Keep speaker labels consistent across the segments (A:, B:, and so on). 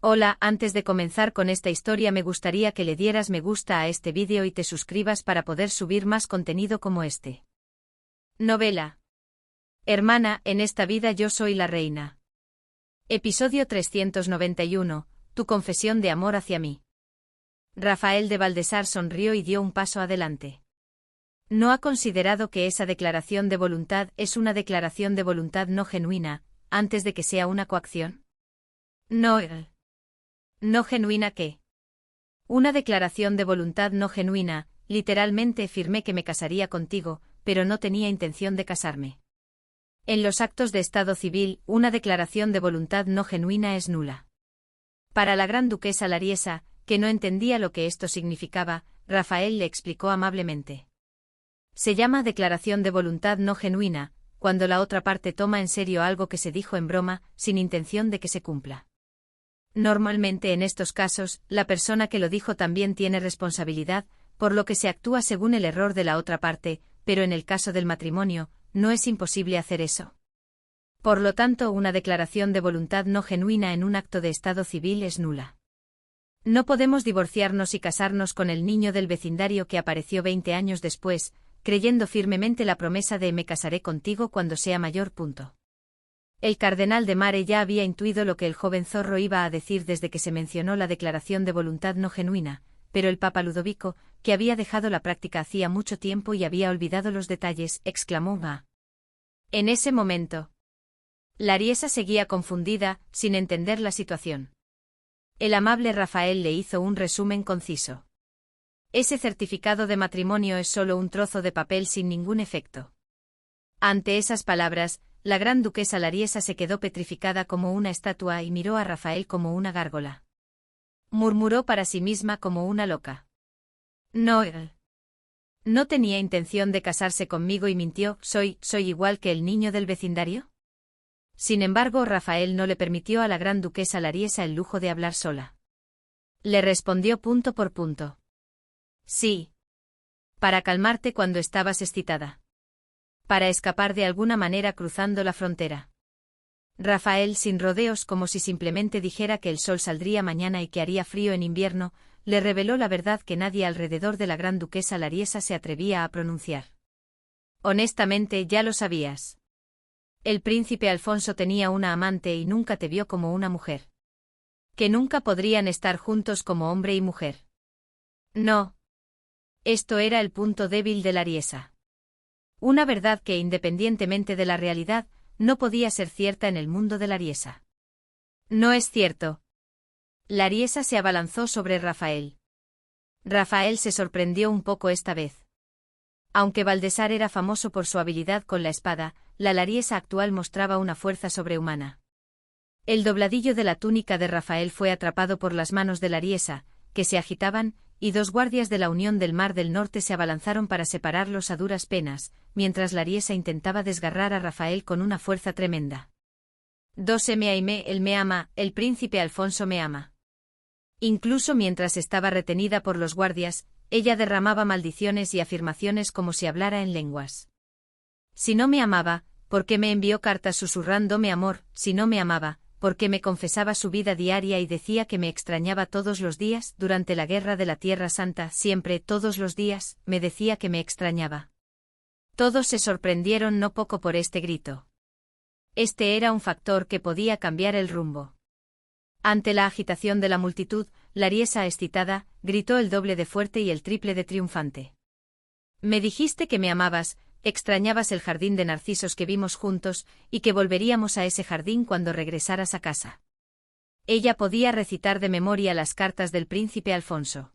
A: Hola, antes de comenzar con esta historia me gustaría que le dieras me gusta a este vídeo y te suscribas para poder subir más contenido como este. Novela. Hermana, en esta vida yo soy la reina. Episodio 391, tu confesión de amor hacia mí. Rafael de Valdesar sonrió y dio un paso adelante. ¿No ha considerado que esa declaración de voluntad es una declaración de voluntad no genuina, antes de que sea una coacción? ¿No genuina qué? Una declaración de voluntad no genuina, literalmente afirmé que me casaría contigo, pero no tenía intención de casarme. En los actos de estado civil, una declaración de voluntad no genuina es nula. Para la gran duquesa Lariesa, que no entendía lo que esto significaba, Rafael le explicó amablemente. Se llama declaración de voluntad no genuina, cuando la otra parte toma en serio algo que se dijo en broma, sin intención de que se cumpla. Normalmente en estos casos, la persona que lo dijo también tiene responsabilidad, por lo que se actúa según el error de la otra parte, pero en el caso del matrimonio, no es imposible hacer eso. Por lo tanto, una declaración de voluntad no genuina en un acto de estado civil es nula. No podemos divorciarnos y casarnos con el niño del vecindario que apareció 20 años después, creyendo firmemente la promesa de me casaré contigo cuando sea mayor. El cardenal de Mare ya había intuido lo que el joven zorro iba a decir desde que se mencionó la declaración de voluntad no genuina, pero el papa Ludovico, que había dejado la práctica hacía mucho tiempo y había olvidado los detalles, exclamó «¡Ah!». En ese momento, Lariesa seguía confundida, sin entender la situación. El amable Rafael le hizo un resumen conciso. Ese certificado de matrimonio es solo un trozo de papel sin ningún efecto. Ante esas palabras, la gran duquesa Lariesa se quedó petrificada como una estatua y miró a Rafael como una gárgola. Murmuró para sí misma como una loca. ¿No tenía intención de casarse conmigo y mintió? ¿Soy igual que el niño del vecindario? Sin embargo, Rafael no le permitió a la gran duquesa Lariesa el lujo de hablar sola. Le respondió punto por punto. Sí. Para calmarte cuando estabas excitada. Para escapar de alguna manera cruzando la frontera. Rafael, sin rodeos, como si simplemente dijera que el sol saldría mañana y que haría frío en invierno, le reveló la verdad que nadie alrededor de la gran duquesa Lariesa se atrevía a pronunciar. Honestamente, ya lo sabías. El príncipe Alfonso tenía una amante y nunca te vio como una mujer. Que nunca podrían estar juntos como hombre y mujer. No. Esto era el punto débil de Lariesa. Una verdad que, independientemente de la realidad, no podía ser cierta en el mundo de Lariesa. No es cierto. Lariesa se abalanzó sobre Rafael. Rafael se sorprendió un poco esta vez. Aunque Valdesar era famoso por su habilidad con la espada, la Lariesa actual mostraba una fuerza sobrehumana. El dobladillo de la túnica de Rafael fue atrapado por las manos de Lariesa, que se agitaban, y dos guardias de la Unión del Mar del Norte se abalanzaron para separarlos a duras penas, mientras Lariesa intentaba desgarrar a Rafael con una fuerza tremenda. Él me ama, el príncipe Alfonso me ama. Incluso mientras estaba retenida por los guardias, ella derramaba maldiciones y afirmaciones como si hablara en lenguas. Si no me amaba, ¿por qué me envió cartas susurrándome amor? Si no me amaba, porque me confesaba su vida diaria y decía que me extrañaba todos los días, durante la guerra de la Tierra Santa, siempre, todos los días, me decía que me extrañaba. Todos se sorprendieron no poco por este grito. Este era un factor que podía cambiar el rumbo. Ante la agitación de la multitud, Lariesa, excitada, gritó el doble de fuerte y el triple de triunfante. Me dijiste que me amabas, extrañabas el jardín de narcisos que vimos juntos, y que volveríamos a ese jardín cuando regresaras a casa. Ella podía recitar de memoria las cartas del príncipe Alfonso.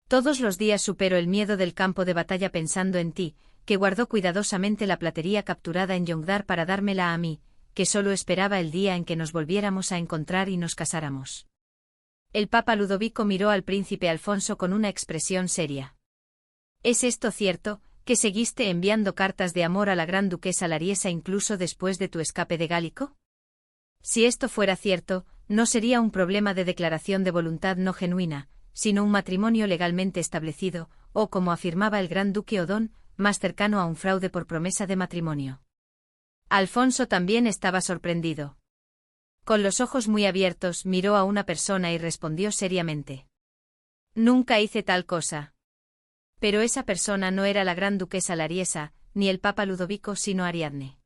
A: Todos los días supero el miedo del campo de batalla pensando en ti, que guardó cuidadosamente la platería capturada en Yongdar para dármela a mí, que solo esperaba el día en que nos volviéramos a encontrar y nos casáramos. El papa Ludovico miró al príncipe Alfonso con una expresión seria. ¿Es esto cierto, que seguiste enviando cartas de amor a la gran duquesa Lariesa incluso después de tu escape de Gálico? Si esto fuera cierto, no sería un problema de declaración de voluntad no genuina, sino un matrimonio legalmente establecido, o como afirmaba el gran duque Odón, más cercano a un fraude por promesa de matrimonio. Alfonso también estaba sorprendido. Con los ojos muy abiertos, miró a una persona y respondió seriamente. Nunca hice tal cosa. Pero esa persona no era la gran duquesa Lariesa, ni el papa Ludovico, sino Ariadne.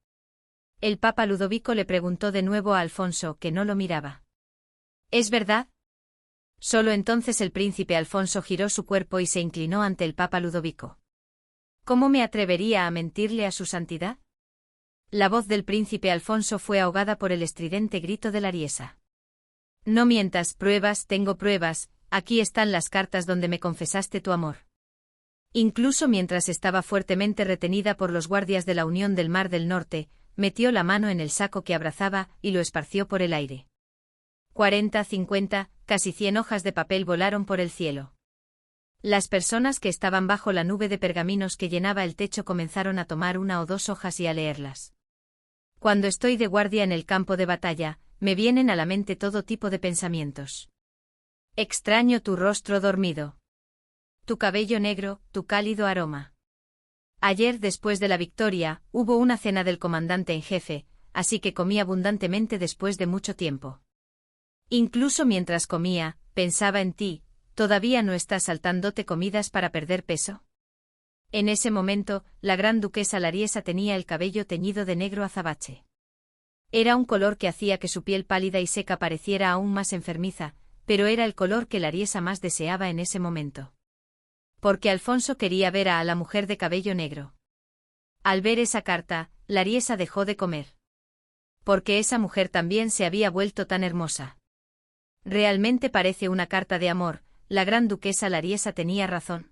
A: El papa Ludovico le preguntó de nuevo a Alfonso, que no lo miraba. ¿Es verdad? Solo entonces el príncipe Alfonso giró su cuerpo y se inclinó ante el papa Ludovico. ¿Cómo me atrevería a mentirle a su santidad? La voz del príncipe Alfonso fue ahogada por el estridente grito de Lariesa. No mientas, pruebas, tengo pruebas, aquí están las cartas donde me confesaste tu amor. Incluso mientras estaba fuertemente retenida por los guardias de la Unión del Mar del Norte, metió la mano en el saco que abrazaba y lo esparció por el aire. 40, 50, casi 100 hojas de papel volaron por el cielo. Las personas que estaban bajo la nube de pergaminos que llenaba el techo comenzaron a tomar una o dos hojas y a leerlas. Cuando estoy de guardia en el campo de batalla, me vienen a la mente todo tipo de pensamientos. Extraño tu rostro dormido. Tu cabello negro, tu cálido aroma. Ayer, después de la victoria, hubo una cena del comandante en jefe, así que comí abundantemente después de mucho tiempo. Incluso mientras comía, pensaba en ti, ¿todavía no estás saltándote comidas para perder peso? En ese momento, la gran duquesa Lariesa tenía el cabello teñido de negro azabache. Era un color que hacía que su piel pálida y seca pareciera aún más enfermiza, pero era el color que Lariesa más deseaba en ese momento. Porque Alfonso quería ver a la mujer de cabello negro. Al ver esa carta, Lariesa dejó de comer. Porque esa mujer también se había vuelto tan hermosa. Realmente parece una carta de amor, la gran duquesa Lariesa tenía razón.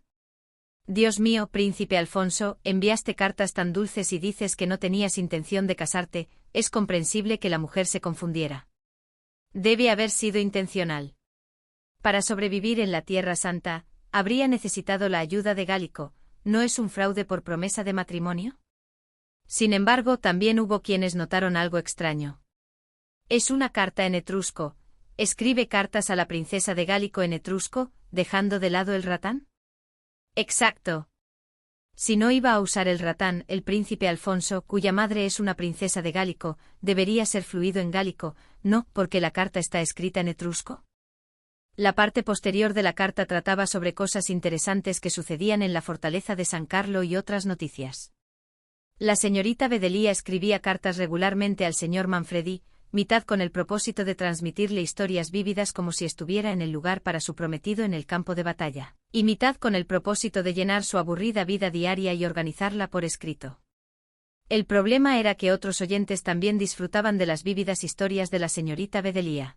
A: Dios mío, príncipe Alfonso, enviaste cartas tan dulces y dices que no tenías intención de casarte, es comprensible que la mujer se confundiera. Debe haber sido intencional. Para sobrevivir en la Tierra Santa, habría necesitado la ayuda de Gálico, ¿no es un fraude por promesa de matrimonio? Sin embargo, también hubo quienes notaron algo extraño. Es una carta en etrusco. ¿Escribe cartas a la princesa de Gálico en etrusco, dejando de lado el ratán? Exacto. Si no iba a usar el ratán, el príncipe Alfonso, cuya madre es una princesa de Gálico, debería ser fluido en gálico, ¿no porque la carta está escrita en etrusco? La parte posterior de la carta trataba sobre cosas interesantes que sucedían en la fortaleza de San Carlo y otras noticias. La señorita Bedelía escribía cartas regularmente al señor Manfredi, mitad con el propósito de transmitirle historias vívidas como si estuviera en el lugar para su prometido en el campo de batalla, y mitad con el propósito de llenar su aburrida vida diaria y organizarla por escrito. El problema era que otros oyentes también disfrutaban de las vívidas historias de la señorita Bedelía.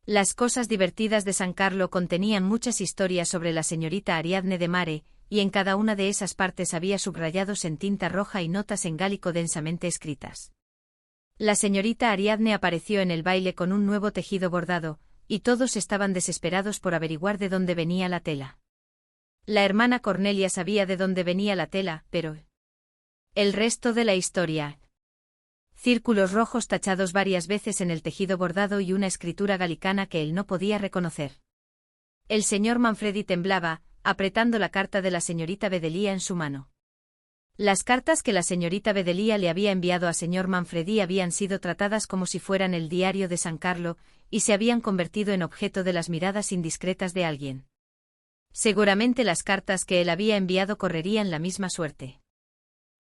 A: Las cosas divertidas de San Carlo contenían muchas historias sobre la señorita Ariadne de Mare, y en cada una de esas partes había subrayados en tinta roja y notas en gálico densamente escritas. La señorita Ariadne apareció en el baile con un nuevo tejido bordado, y todos estaban desesperados por averiguar de dónde venía la tela. La hermana Cornelia sabía de dónde venía la tela, pero... El resto de la historia. Círculos rojos tachados varias veces en el tejido bordado y una escritura galicana que él no podía reconocer. El señor Manfredi temblaba, apretando la carta de la señorita Bedelía en su mano. Las cartas que la señorita Bedelía le había enviado a señor Manfredi habían sido tratadas como si fueran el diario de San Carlo, y se habían convertido en objeto de las miradas indiscretas de alguien. Seguramente las cartas que él había enviado correrían la misma suerte.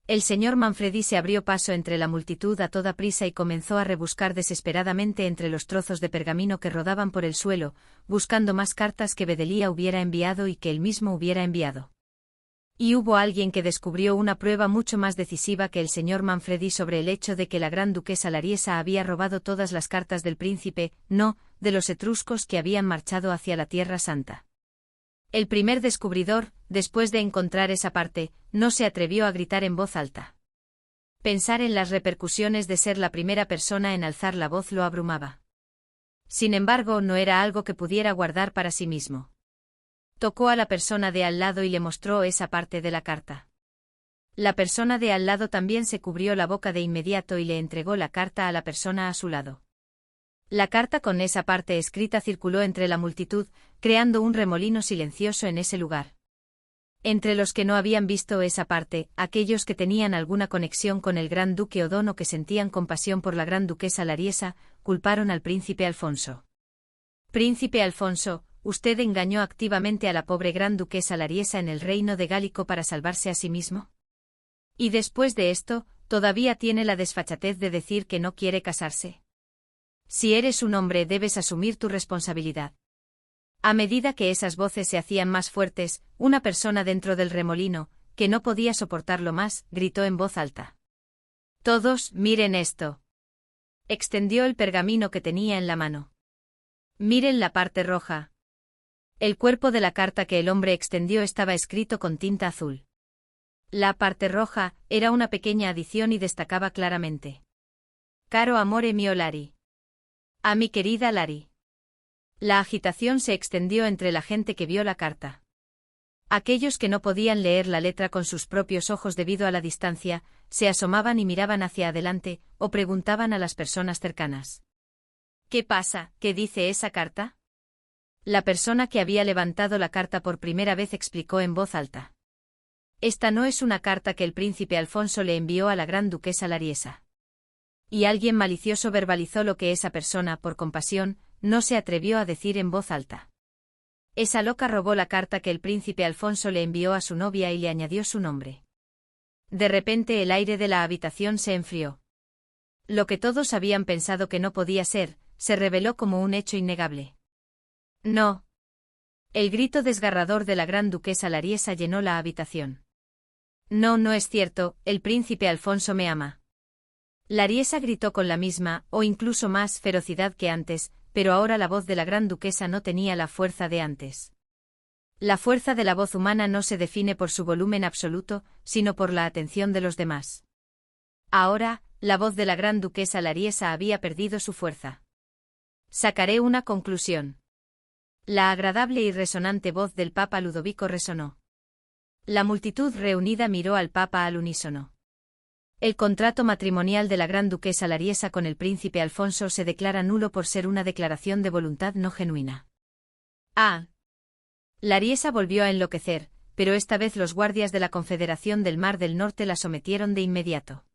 A: El señor Manfredi se abrió paso entre la multitud a toda prisa y comenzó a rebuscar desesperadamente entre los trozos de pergamino que rodaban por el suelo, buscando más cartas que Bedelía hubiera enviado y que él mismo hubiera enviado. Y hubo alguien que descubrió una prueba mucho más decisiva que el señor Manfredi sobre el hecho de que la gran duquesa Lariesa había robado todas las cartas del príncipe, no, de los etruscos que habían marchado hacia la Tierra Santa. El primer descubridor, después de encontrar esa parte, no se atrevió a gritar en voz alta. Pensar en las repercusiones de ser la primera persona en alzar la voz lo abrumaba. Sin embargo, no era algo que pudiera guardar para sí mismo. Tocó a la persona de al lado y le mostró esa parte de la carta. La persona de al lado también se cubrió la boca de inmediato y le entregó la carta a la persona a su lado. La carta con esa parte escrita circuló entre la multitud, creando un remolino silencioso en ese lugar. Entre los que no habían visto esa parte, aquellos que tenían alguna conexión con el gran duque Odón o que sentían compasión por la gran duquesa Lariesa, culparon al príncipe Alfonso. Príncipe Alfonso, ¿usted engañó activamente a la pobre gran duquesa Lariesa en el reino de Gálico para salvarse a sí mismo? Y después de esto, ¿todavía tiene la desfachatez de decir que no quiere casarse? Si eres un hombre debes asumir tu responsabilidad. A medida que esas voces se hacían más fuertes, una persona dentro del remolino, que no podía soportarlo más, gritó en voz alta. Todos, miren esto. Extendió el pergamino que tenía en la mano. Miren la parte roja. El cuerpo de la carta que el hombre extendió estaba escrito con tinta azul. La parte roja era una pequeña adición y destacaba claramente. Caro amore mio Lari. A mi querida Lari. La agitación se extendió entre la gente que vio la carta. Aquellos que no podían leer la letra con sus propios ojos debido a la distancia, se asomaban y miraban hacia adelante, o preguntaban a las personas cercanas. ¿Qué pasa? ¿Qué dice esa carta? La persona que había levantado la carta por primera vez explicó en voz alta. Esta no es una carta que el príncipe Alfonso le envió a la gran duquesa Lariesa. Y alguien malicioso verbalizó lo que esa persona, por compasión, no se atrevió a decir en voz alta. Esa loca robó la carta que el príncipe Alfonso le envió a su novia y le añadió su nombre. De repente el aire de la habitación se enfrió. Lo que todos habían pensado que no podía ser, se reveló como un hecho innegable. No. El grito desgarrador de la gran duquesa Lariesa llenó la habitación. No, no es cierto, el príncipe Alfonso me ama. Lariesa gritó con la misma, o incluso más, ferocidad que antes, pero ahora la voz de la gran duquesa no tenía la fuerza de antes. La fuerza de la voz humana no se define por su volumen absoluto, sino por la atención de los demás. Ahora, la voz de la gran duquesa Lariesa había perdido su fuerza. Sacaré una conclusión. La agradable y resonante voz del Papa Ludovico resonó. La multitud reunida miró al Papa al unísono. El contrato matrimonial de la gran duquesa Lariesa con el príncipe Alfonso se declara nulo por ser una declaración de voluntad no genuina. Ah. Lariesa volvió a enloquecer, pero esta vez los guardias de la Confederación del Mar del Norte la sometieron de inmediato.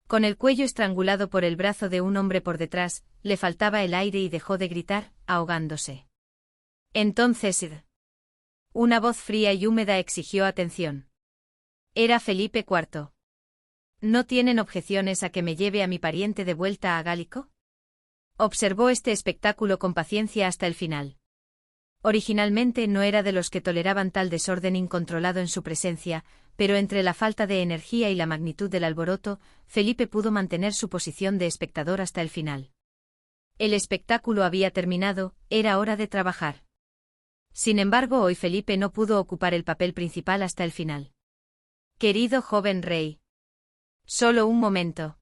A: Con el cuello estrangulado por el brazo de un hombre por detrás, le faltaba el aire y dejó de gritar, ahogándose. Entonces, una voz fría y húmeda exigió atención. Era Felipe IV. ¿No tienen objeciones a que me lleve a mi pariente de vuelta a Gálico? Observó este espectáculo con paciencia hasta el final. Originalmente no era de los que toleraban tal desorden incontrolado en su presencia, pero entre la falta de energía y la magnitud del alboroto, Felipe pudo mantener su posición de espectador hasta el final. El espectáculo había terminado, era hora de trabajar. Sin embargo, hoy Felipe no pudo ocupar el papel principal hasta el final. Querido joven rey. Solo un momento.